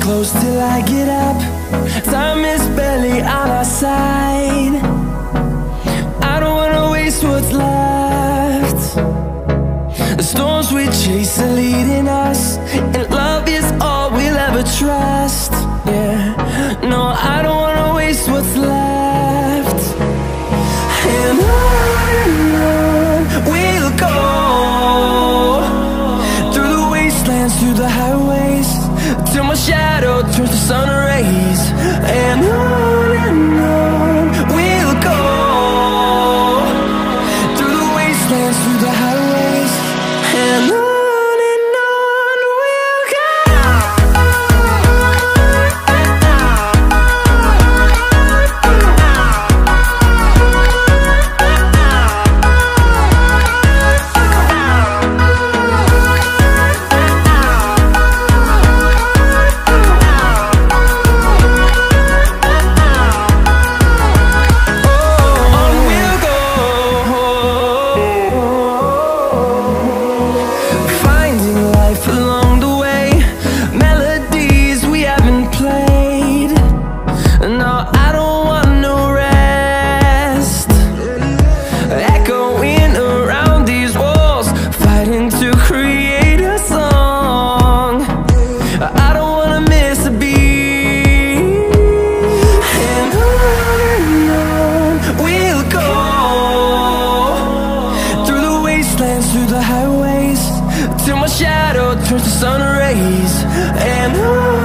close till I get up. Time is barely on our side. I don't wanna waste what's left. The storms we chase are leading us, and love is all we'll ever trust. Yeah, no, I don't wanna waste what's left. And on we'll go, through the wastelands, through the highways, till my shadow turns to sun rays. And on we'll go, through the wastelands, through the highways, and on. Through the highways, till my shadow turns to sun rays. And on